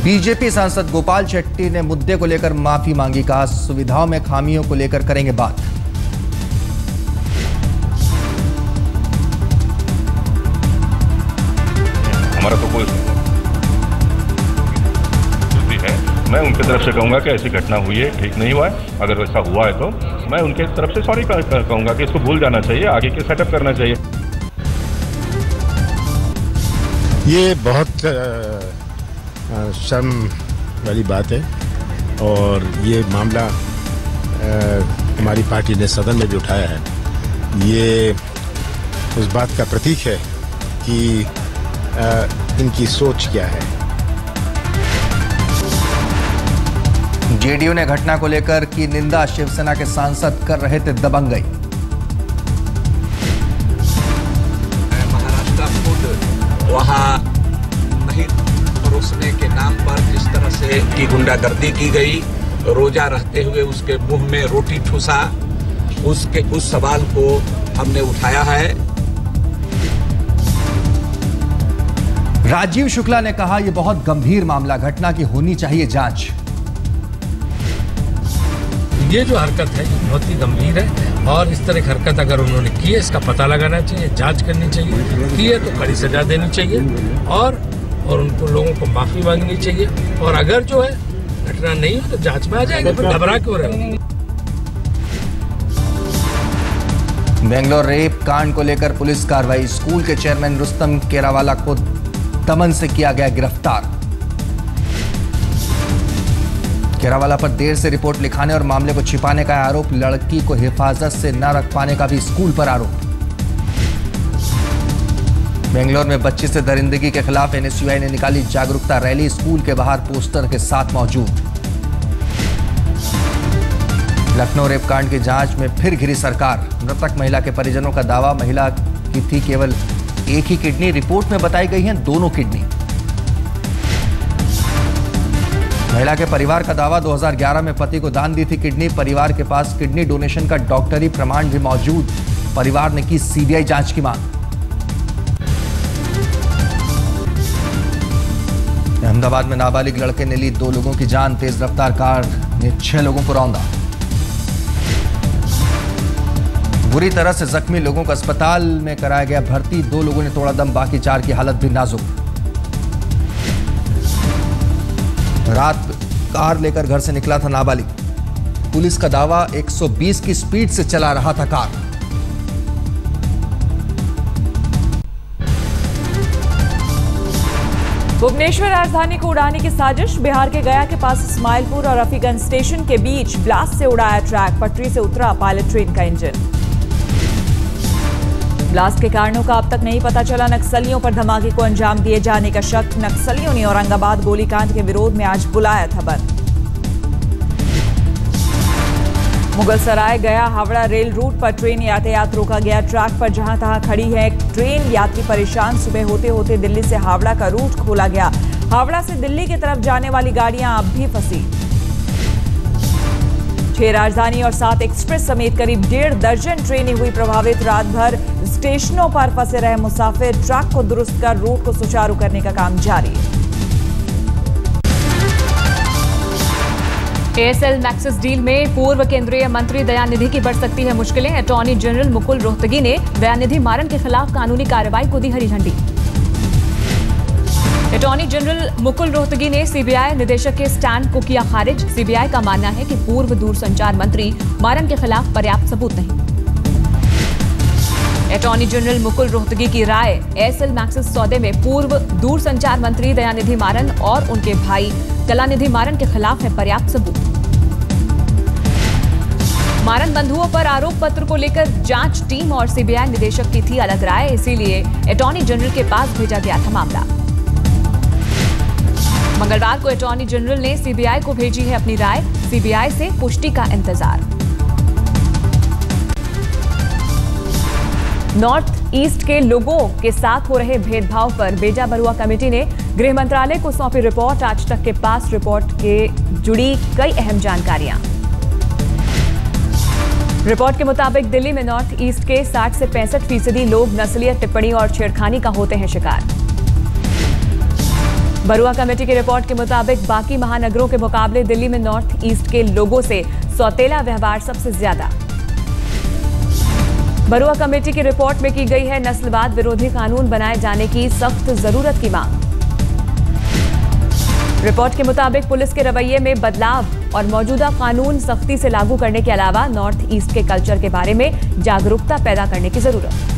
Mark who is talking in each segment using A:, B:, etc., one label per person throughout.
A: BJP सांसद गोपाल शेट्टी ने मुद्दे को लेकर माफी मांगी। कहा, सुविधाओं में खामियों को लेकर करेंगे बात।
B: हमारा तो कोई है, मैं उनकी तरफ से कहूंगा कि ऐसी घटना हुई है, ठीक नहीं हुआ है। अगर वैसा हुआ है तो मैं उनके तरफ से सॉरी कहूंगा कि इसको भूल जाना चाहिए, आगे के सेटअप करना चाहिए।
C: ये बहुत शर्म वाली बात है और ये मामला हमारी पार्टी ने सदन में भी उठाया है। ये उस बात का प्रतीक है कि इनकी सोच क्या है।
A: जेडीयू ने घटना को लेकर की निंदा। शिवसेना के सांसद कर रहे थे दबंगई।
D: महाराष्ट्र खुद वहाँ नहीं परोसने के नाम पर जिस तरह से की गुंडागर्दी की गई, रोजा रहते हुए उसके मुंह में रोटी ठूसा, उस सवाल को हमने उठाया है।
A: राजीव शुक्ला ने कहा, यह बहुत गंभीर मामला, घटना की होनी चाहिए जांच।
E: ये जो हरकत है बहुत ही गंभीर है और इस तरह की हरकत अगर उन्होंने की है इसका पता लगाना चाहिए, जांच करनी चाहिए, की है तो कड़ी सजा देनी चाहिए और उनको लोगों को माफी मांगनी चाहिए। और अगर जो है घटना नहीं हो तो जांच में आ जाएंगे, फिर घबरा क्यों रहे।
A: बेंगलोर रेप कांड को लेकर पुलिस कार्रवाई। स्कूल के चेयरमैन रुस्तम केरावाला को दमन से किया गया गिरफ्तार। केरावाला पर देर से रिपोर्ट लिखाने और मामले को छिपाने का आरोप। लड़की को हिफाजत से न रख पाने का भी स्कूल पर आरोप। बेंगलोर में बच्ची से दरिंदगी के खिलाफ एनएसयूआई ने निकाली जागरूकता रैली। स्कूल के बाहर पोस्टर के साथ मौजूद। लखनऊ रेप कांड की जांच में फिर घिरी सरकार। मृतक महिला के परिजनों का दावा, महिला की थी केवल एक ही किडनी, रिपोर्ट में बताई गई हैं दोनों किडनी। महिला के परिवार का दावा, 2011 में पति को दान दी थी किडनी। परिवार के पास किडनी डोनेशन का डॉक्टरी प्रमाण भी मौजूद। परिवार ने की सीबीआई जांच की मांग। अहमदाबाद में नाबालिग लड़के ने ली 2 लोगों की जान। तेज रफ्तार कार ने 6 लोगों को रौंदा। बुरी तरह से जख्मी लोगों को अस्पताल में कराया गया भर्ती। 2 लोगों ने तोड़ा दम, बाकी 4 की हालत भी नाजुक। रात कार लेकर घर से निकला था नाबालिग। पुलिस का दावा 120 की स्पीड से चला रहा था कार।
F: भुवनेश्वर राजधानी को उड़ाने की साजिश। बिहार के गया के पास इस्माइलपुर और रफीगंज स्टेशन के बीच ब्लास्ट से उड़ाया ट्रैक। पटरी से उतरा पायलट ट्रेन का इंजन। ब्लास्ट के कारणों का अब तक नहीं पता चला। नक्सलियों पर धमाके को अंजाम दिए जाने का शक। नक्सलियों ने औरंगाबाद गोलीकांड के विरोध में आज बुलाया था बंद। मुगलसराय गया हावड़ा रेल रूट पर ट्रेन यातायात रोका गया। ट्रैक पर जहां तहां खड़ी है ट्रेन, यात्री परेशान। सुबह होते होते दिल्ली से हावड़ा का रूट खोला गया। हावड़ा से दिल्ली की तरफ जाने वाली गाड़ियां अब भी फंसी। 6 राजधानी और 7 एक्सप्रेस समेत करीब 1.5 दर्जन ट्रेनें हुई प्रभावित। रात भर स्टेशनों पर फंसे रहे मुसाफिर। ट्रैक को दुरुस्त कर रूट को सुचारू करने का काम जारी है। एएसएल मैक्सिस डील में पूर्व केंद्रीय मंत्री दयानिधि की बढ़ सकती है मुश्किलें। अटॉर्नी जनरल मुकुल रोहतगी ने दयानिधि मारन के खिलाफ कानूनी कार्रवाई को दी हरी झंडी। अटॉर्नी जनरल मुकुल रोहतगी ने सीबीआई निदेशक के स्टैंड को किया खारिज। सीबीआई का मानना है कि पूर्व दूरसंचार मंत्री मारन के खिलाफ पर्याप्त सबूत नहीं। अटॉर्नी जनरल मुकुल रोहतगी की राय, एएसएल मैक्सिस सौदे में पूर्व दूरसंचार मंत्री दयानिधि मारन और उनके भाई कलानिधि मारन के खिलाफ है पर्याप्त सबूत। मारन बंधुओं पर आरोप पत्र को लेकर जांच टीम और सीबीआई निदेशक की थी अलग राय, इसीलिए अटॉर्नी जनरल के पास भेजा गया था मामला। मंगलवार को अटॉर्नी जनरल ने सीबीआई को भेजी है अपनी राय। सीबीआई से पुष्टि का इंतजार। नॉर्थ ईस्ट के लोगों के साथ हो रहे भेदभाव पर बेजा बरुआ कमेटी ने गृह मंत्रालय को सौंपी रिपोर्ट। आज तक के पास रिपोर्ट के जुड़ी कई अहम जानकारियां। रिपोर्ट के मुताबिक दिल्ली में नॉर्थ ईस्ट के 60 से 65% लोग नस्लीय टिप्पणी और छेड़खानी का होते हैं शिकार। बरुआ कमेटी की रिपोर्ट के मुताबिक बाकी महानगरों के मुकाबले दिल्ली में नॉर्थ ईस्ट के लोगों से सौतेला व्यवहार सबसे ज्यादा। बरुआ कमेटी की रिपोर्ट में की गई है नस्लवाद विरोधी कानून बनाए जाने की सख्त जरूरत की मांग। रिपोर्ट के मुताबिक पुलिस के रवैये में बदलाव और मौजूदा कानून सख्ती से लागू करने के अलावा नॉर्थ ईस्ट के कल्चर के बारे में जागरूकता पैदा करने की जरूरत।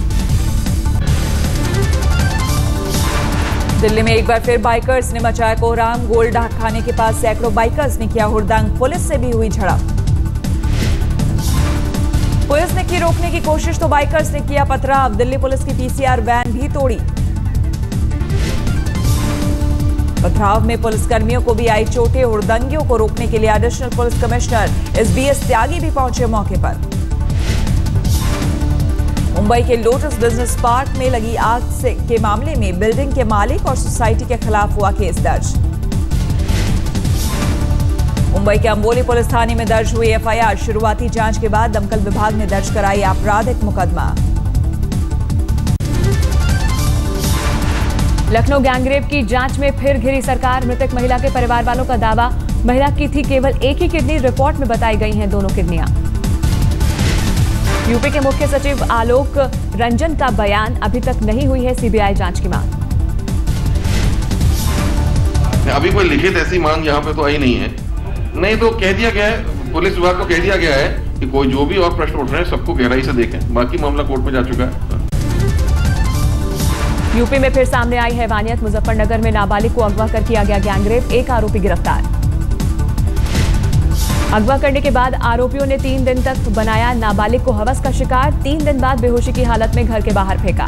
F: दिल्ली में एक बार फिर बाइकर्स ने मचाया कोहराम। गोल्ड डाक खाने के पास सैकड़ों बाइकर्स ने किया हुड़दंग। पुलिस से भी हुई झड़प। पुलिस ने की रोकने की कोशिश तो बाइकर्स ने किया पथराव। दिल्ली पुलिस की पीसीआर वैन भी तोड़ी। पथराव में पुलिसकर्मियों को भी आई चोटें। हुड़दंगियों को रोकने के लिए एडिशनल पुलिस कमिश्नर एसबीएस त्यागी भी पहुंचे मौके पर। मुंबई के लोटस बिजनेस पार्क में लगी आग के मामले में बिल्डिंग के मालिक और सोसाइटी के खिलाफ हुआ केस दर्ज। मुंबई के अंबोली पुलिस थाने में दर्ज हुई एफआईआर। शुरुआती जांच के बाद दमकल विभाग ने दर्ज कराई आपराधिक मुकदमा। लखनऊ गैंगरेप की जांच में फिर घिरी सरकार। मृतक महिला के परिवार वालों का दावा, महिला की थी केवल एक ही किडनी। रिपोर्ट में बताई गई हैं दोनों किडनियां। यूपी के मुख्य सचिव आलोक रंजन का बयान, अभी तक नहीं हुई है सीबीआई जांच की मांग।
G: अभी कोई लिखित ऐसी मांग यहाँ पे तो आई नहीं है, नहीं तो कह दिया गया है, पुलिस विभाग को कह दिया गया है कि कोई जो भी और प्रश्न उठ रहे हैं सबको गहराई से देखें। बाकी मामला कोर्ट में जा चुका है।
F: यूपी में फिर सामने आई हैवानियत। मुजफ्फरनगर में नाबालिग को अगवा कर किया गया गैंगरेप। एक आरोपी गिरफ्तार। अगवा करने के बाद आरोपियों ने 3 दिन तक बनाया नाबालिग को हवस का शिकार। 3 दिन बाद बेहोशी की हालत में घर के बाहर फेंका।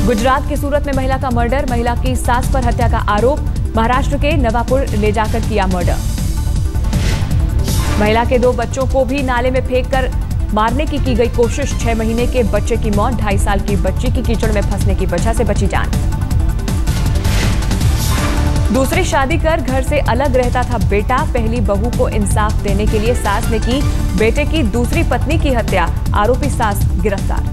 F: गुजरात के सूरत में महिला का मर्डर। महिला की सास पर हत्या का आरोप। महाराष्ट्र के नवापुर ले जाकर किया मर्डर। महिला के 2 बच्चों को भी नाले में फेंककर मारने की गई कोशिश। 6 महीने के बच्चे की मौत। 2.5 साल की बच्ची की कीचड़ में फंसने की वजह से बची जान। दूसरी शादी कर घर से अलग रहता था बेटा। पहली बहू को इंसाफ देने के लिए सास ने की बेटे की दूसरी पत्नी की हत्या। आरोपी सास गिरफ्तार।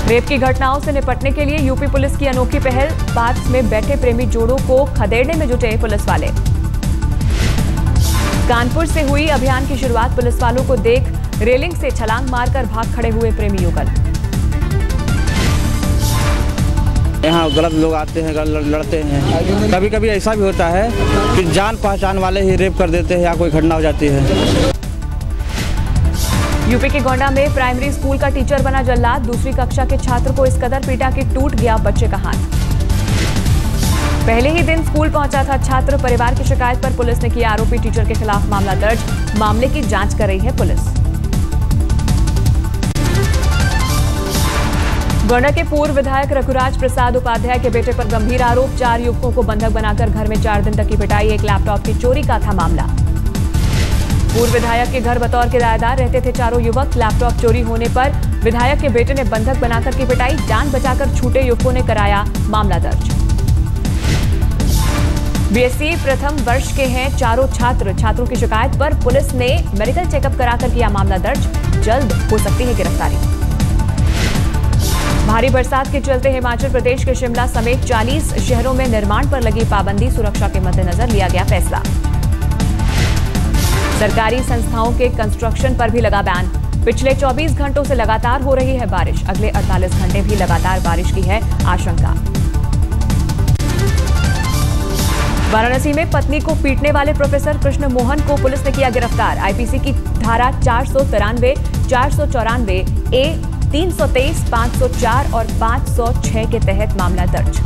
F: रेप की घटनाओं से निपटने के लिए यूपी पुलिस की अनोखी पहल। पार्क में बैठे प्रेमी जोड़ों को खदेड़ने में जुटे पुलिस वाले। कानपुर से हुई अभियान की शुरुआत। पुलिस वालों को देख रेलिंग से छलांग मारकर भाग खड़े हुए प्रेमी युगल।
H: यहाँ गलत लोग आते हैं, लड़ते हैं। कभी कभी ऐसा भी होता है कि जान पहचान वाले ही रेप कर देते हैं या कोई घटना हो जाती है।
F: यूपी के गोंडा में प्राइमरी स्कूल का टीचर बना जल्लाद। दूसरी कक्षा के छात्र को इस कदर पीटा कि टूट गया बच्चे का हाथ। पहले ही दिन स्कूल पहुंचा था छात्र। परिवार की शिकायत पर पुलिस ने किया आरोपी टीचर के खिलाफ मामला दर्ज। मामले की जांच कर रही है पुलिस। गोंडा के पूर्व विधायक रघुराज प्रसाद उपाध्याय के बेटे पर गंभीर आरोप। 4 युवकों को बंधक बनाकर घर में 4 दिन तक की पिटाई। एक लैपटॉप की चोरी का था मामला। पूर्व विधायक के घर बतौर किराएदार रहते थे 4 युवक। लैपटॉप चोरी होने पर विधायक के बेटे ने बंधक बनाकर की पिटाई। जान बचाकर छूटे युवकों ने कराया मामला दर्ज। बीएससी प्रथम वर्ष के हैं 4 छात्र। छात्रों की शिकायत पर पुलिस ने मेडिकल चेकअप कराकर किया मामला दर्ज। जल्द हो सकती है गिरफ्तारी। भारी बरसात के चलते हिमाचल प्रदेश के शिमला समेत 40 शहरों में निर्माण पर लगी पाबंदी। सुरक्षा के मद्देनजर लिया गया फैसला। सरकारी संस्थाओं के कंस्ट्रक्शन पर भी लगा बैन। पिछले 24 घंटों से लगातार हो रही है बारिश। अगले 48 घंटे भी लगातार बारिश की है आशंका। वाराणसी में पत्नी को पीटने वाले प्रोफेसर कृष्ण मोहन को पुलिस ने किया गिरफ्तार। आईपीसी की धारा 493, 494 ए, 323, 504 और 506 के तहत मामला दर्ज।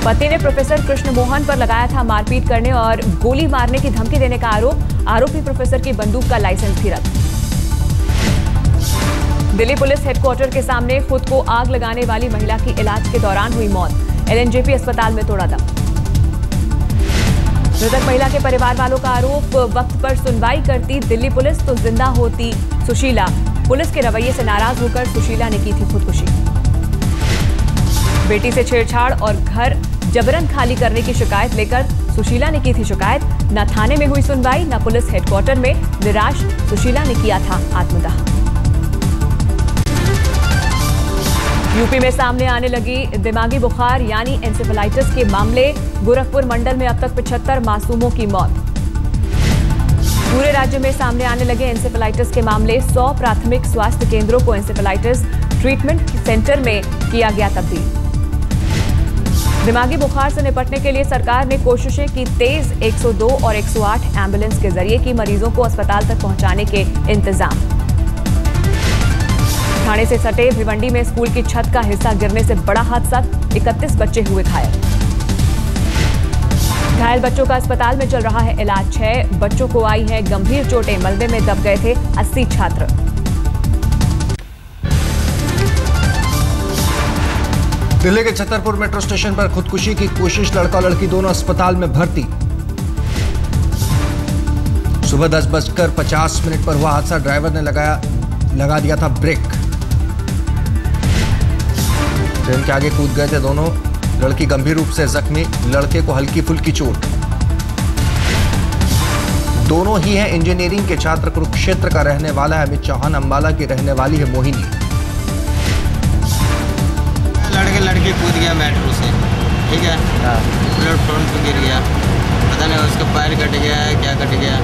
F: पति ने प्रोफेसर कृष्ण मोहन पर लगाया था मारपीट करने और गोली मारने की धमकी देने का आरोप। आरोपी प्रोफेसर की बंदूक का लाइसेंस भी रद्द। दिल्ली पुलिस हेडक्वार्टर के सामने खुद को आग लगाने वाली महिला की इलाज के दौरान हुई मौत। एलएनजेपी अस्पताल में तोड़ा दम। मृतक महिला के परिवार वालों का आरोप, वक्त पर सुनवाई करती दिल्ली पुलिस तो जिंदा होती सुशीला। पुलिस के रवैये से नाराज होकर सुशीला ने की थी खुदकुशी। बेटी से छेड़छाड़ और घर जबरन खाली करने की शिकायत लेकर सुशीला ने की थी शिकायत। न थाने में हुई सुनवाई, न पुलिस हेडक्वार्टर में। निराश सुशीला ने किया था आत्मदाह। यूपी में सामने आने लगी दिमागी बुखार यानी एंसेफेलाइटिस के मामले। गोरखपुर मंडल में अब तक 75 मासूमों की मौत। पूरे राज्य में सामने आने लगे एंसेफेलाइटिस के मामले। 100 प्राथमिक स्वास्थ्य केंद्रों को एंसेफेलाइटिस ट्रीटमेंट सेंटर में किया गया तब्दील। दिमागी बुखार से निपटने के लिए सरकार ने कोशिशें की तेज। 102 और 108 एम्बुलेंस के जरिए की मरीजों को अस्पताल तक पहुंचाने के इंतजाम। ठाणे से सटे भिवंडी में स्कूल की छत का हिस्सा गिरने से बड़ा हादसा। 31 बच्चे हुए घायल। घायल बच्चों का अस्पताल में चल रहा है इलाज। 6 बच्चों को आई है गंभीर चोटें। मलबे में दब गए थे 80 छात्र।
A: दिल्ली के छतरपुर मेट्रो स्टेशन पर खुदकुशी की कोशिश। लड़का और लड़की दोनों अस्पताल में भर्ती। सुबह 10:50 पर हुआ हादसा। ड्राइवर ने लगा दिया था ब्रेक। ट्रेन के आगे कूद गए थे दोनों। लड़की गंभीर रूप से जख्मी, लड़के को हल्की फुल्की चोट। दोनों ही हैं इंजीनियरिंग के छात्र। कुरुक्षेत्र का रहने वाला है अमित चौहान, अंबाला की रहने वाली है मोहिनी।
I: लड़की कूद गया मेट्रो से, ठीक है, प्लेटफॉर्म पे गिर गया। पता नहीं उसका पैर कट गया है, क्या कट गया,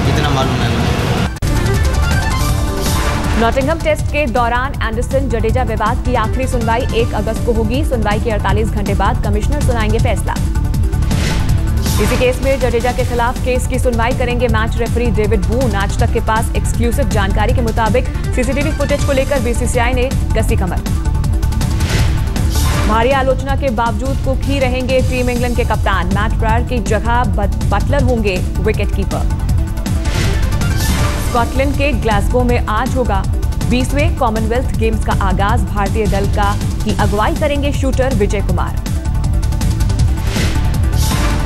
I: इतना मालूम है।
F: नॉटिंघम टेस्ट के दौरान एंडरसन जडेजा विवाद की आखिरी सुनवाई 1 अगस्त को होगी। सुनवाई के 48 घंटे बाद कमिश्नर सुनाएंगे फैसला। इसी केस में जडेजा के खिलाफ केस की सुनवाई करेंगे मैच रेफरी डेविड बून। आज तक के पास एक्सक्लूसिव जानकारी के मुताबिक सीसीटीवी फुटेज को लेकर बीसीसीआई ने कसी कमर। भारी आलोचना के बावजूद कुक ही रहेंगे टीम इंग्लैंड के कप्तान। मैट प्रायर की जगह बटलर होंगे विकेट कीपर। स्कॉटलैंड के ग्लासगो में आज होगा 20वें कॉमनवेल्थ गेम्स का आगाज। भारतीय दल की अगुवाई करेंगे shooter Vijay Kumar.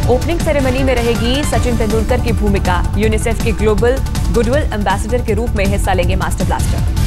F: Opening ceremony में रहेगी सचिन तेंदुलकर की भूमिका। यूनिसेफ के ग्लोबल गुडविल एम्बेसडर के रूप में हिस्सा लेंगे मास्टर ब्लास्टर।